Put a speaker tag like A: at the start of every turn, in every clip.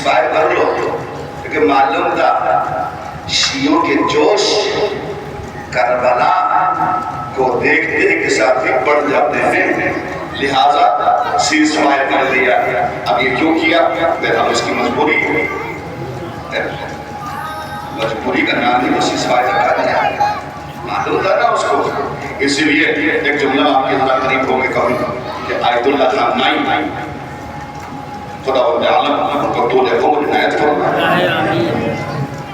A: سیسفائر کر لو، لیکن معلوم تھا شیعوں کے جوش کربلا کو دیکھتے کے ساتھ ہی بڑھ جاتے ہیں، لہذا سیسفائر کر دیا۔ اب یہ کیوں کیا؟ بہرحال اس کی مجبوری ہے، مجبوری کا نام ہی تو سیسفائر رکھا گیا، معلوم تھا نا اس کو۔ اسی لیے ایک جملہ آپ کے ذرا قریب ہو کے کہوں کہ آیت اللہ خان نائی خدا عالم ان کو طول عمر عنایت فرمائے،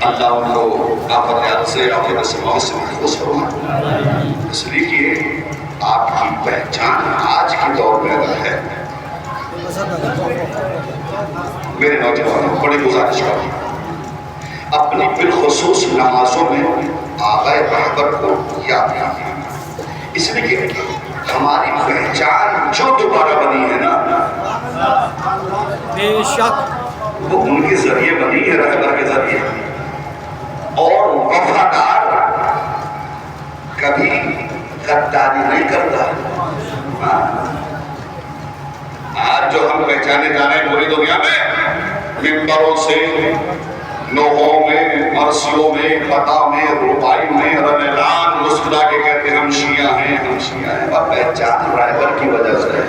A: اللہ ان کو آفت حیات سے آفت سے موت سے محفوظ فرمائے۔ اس لیے کہ آپ کی پہچان آج کے دور میں اگر ہے، میرے نوجوانوں بڑی گزارش کروں، اپنی بالخصوص نمازوں میں آقا رہبر کو یاد رکھیں، اس لیے کہ ہماری پہچان جو دوبارہ بنی ہے نا، بے شک وہ ان کے ذریعے بنی ہے، رہبر کے ذریعے، اور وفادار کبھی غداری نہیں کرتا۔ آج جو ہم پہچانے جا رہے ہیں پوری دنیا میں، ممبروں سے، نوحوں میں، مرسیوں میں، پتا میں، روپائی میں، رنیلان مسکرا کے کہتے ہیں ہم شیعہ ہیں، ہم شیعہ ہیں۔ اور پہچان رہبر کی وجہ سے ہے۔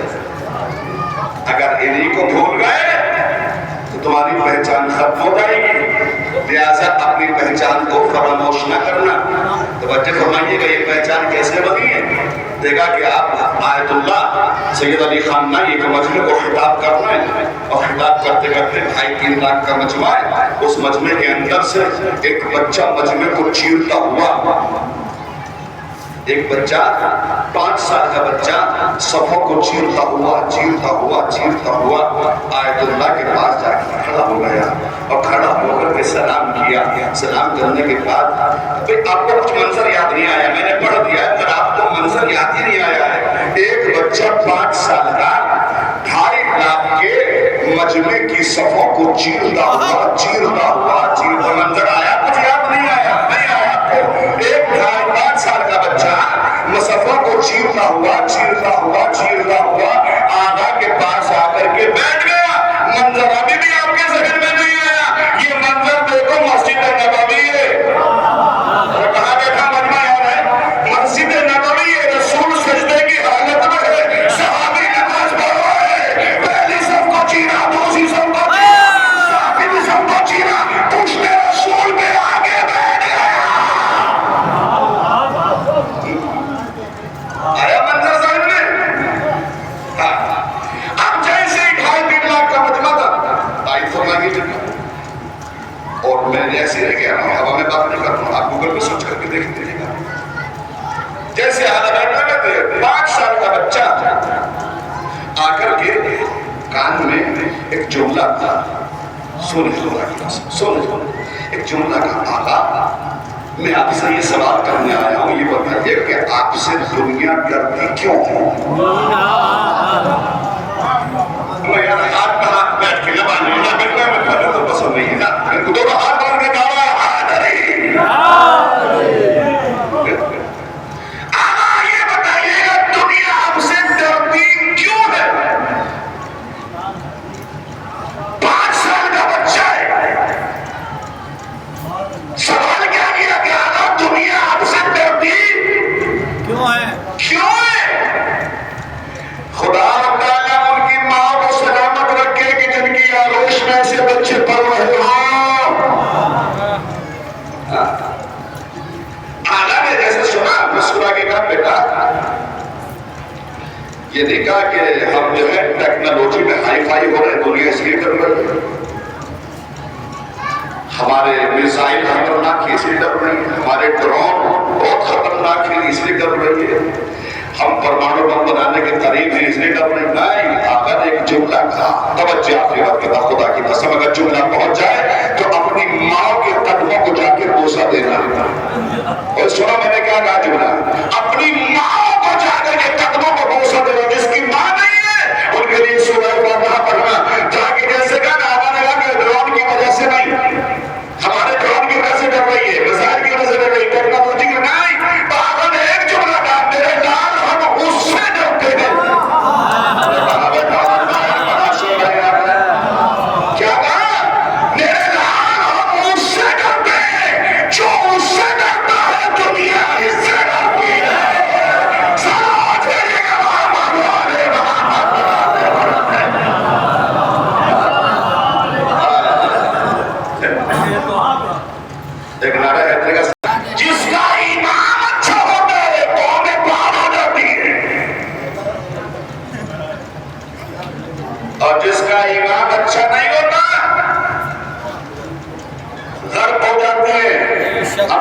A: اگر انہی کو بھول گئے تو تمہاری پہچان ختم ہو جائے گی، لہٰذا اپنی پہچان کو فراموش نہ کرنا۔ توجہ فرمائیے گا یہ پہچان کیسے بنی ہے؟ دیکھا کہ آپ آیت اللہ سید علی خان نائی کے مجمع کو خطاب کر رہے ہیں، اور خطاب کرتے کرتے 2.5-3 لاکھ کا مجمع ہے، اس مجمع کے اندر سے ایک بچہ مجمع کو چیرتا ہوا، ایک بچہ 5 سال کا بچہ صفوں کو چیرتا ہوا آیت اللہ کے پاس جا کے کھڑا ہو گیا، اور کھڑا ہو کر کے سلام کیا۔ سلام کرنے کے بعد آپ کو کچھ منظر یاد نہیں آیا، میں نے پڑھ دیا ہے، پر آپ کو منظر یاد ہی نہیں آیا ہے۔ ایک بچہ 5 سال کا 2.5 لاکھ کے مجمع کی صفوں کو چیرتا ہوا منظر آیا، کچھ یاد نہیں آیا؟ نہیں آیا آپ کو؟ ایک 2.5-5 سال کا بچہ صفوں کو چیرتا ہوا آقا کے پاس آ کر کے بیٹھ گیا۔ منظر ابھی بھی آپ کے ذہن میں نہیں آیا؟ یہ منظر دیکھو مسجد نبوی ہے، کہاں بیٹھا مجمع یاد ہے؟ مسجد نبوی ہے، رسول سجدے کی حالت میں ہے، صحابی نماز پڑھ رہے ہیں، پہلی صف کو چیرا، دوسری صف کو چیرا، صحابی صف کو چیرا، پوچھنے رسول کے آگے بیٹھ گیا۔ آیا منظر ذہن میں؟ اب جیسے 2.5-3 لاکھ کا مجمع تھا، آئی فرمائیے جب، اور میں ایسے رہ گیا ہوا میں بات نہیں کرتا ہوں، آپ گوگل پہ سوچ کر کے دیکھ دیجیے گا۔ جیسے حالت بیٹھنا کہتے ہیں، 5 سال کا بچہ آ کر کے کان میں ایک جملہ تھا، سونے ایک جملہ کا، آقا میں آپ سے یہ سوال کرنے آیا ہوں، یہ بتائیے کہ آپ سے دنیا ڈرتی کیوں ہے؟ میں یار ہاتھ پہ ہاتھ بیٹھ کے نہ باندھیں نہ کرنا، میں پڑھنے تو پسند نہیں ہے نا، ان کو دونوں ہاتھ باندھ کے کہا ہے ہاتھ ڈری۔ آقا یہ بتائیے گا دنیا آپ سے ڈرتی کیوں ہے؟ 5 سال کا بچہ ہے، سوال کیا کیا کہ آقا دنیا آپ سے ڈرتی کیوں ہے؟ خدا تعالیٰ ان کی ماں کو سلامت رکھے کہ جن کی آغوش میں سے بچے پڑ رہے ہوں۔ آقا نے جیسے سنا مسکرا کے کہا بیٹا یہ دیکھا کہ ہم جو ہے ٹیکنالوجی میں ہائی فائی ہو رہے ہیں، دنیا اس لیے کر رہی ہے، ہمارے میزائل خطرناک ہے اس لیے کر رہی ہے، ہمارے ڈرون بہت خطرناک ہے اس لیے کر رہی ہے، ہم پرمانو بم بنانے کے قریب ہیں اس لیے کر رہے ہیں۔ نہیں، آقا نے ایک جملہ کہا، توجہ آپ بات کے بعد خدا کی قسم اگر جملہ پہنچ جائے تو اپنی ماں کے قدموں کو جا کے بوسہ دینا۔ اور سنا میں نے کیا کہا جملہ؟ اپنی ماں کو جا کر کے قدموں کو بوسہ دینا، جس کی ماں نہیں ہے ان کے لیے سورہ فاتحہ پڑھنا۔ جا کے جیسے کہا نا آقا نے کہا کہ ڈرون کی وجہ سے نہیں، ہمارے ڈرون کی وجہ سے ڈر رہی ہے، میزائل کی وجہ سے ڈر رہی ہے، ٹیکنالوجی کی نہیں، تو آقا نے ایک جملہ کہا میرے لال ہم اس سے ڈرتے ہیں۔ کیا کہا؟ اور جس کا ایمان اچھا نہیں ہوتا ضرب ہو جاتے ہیں.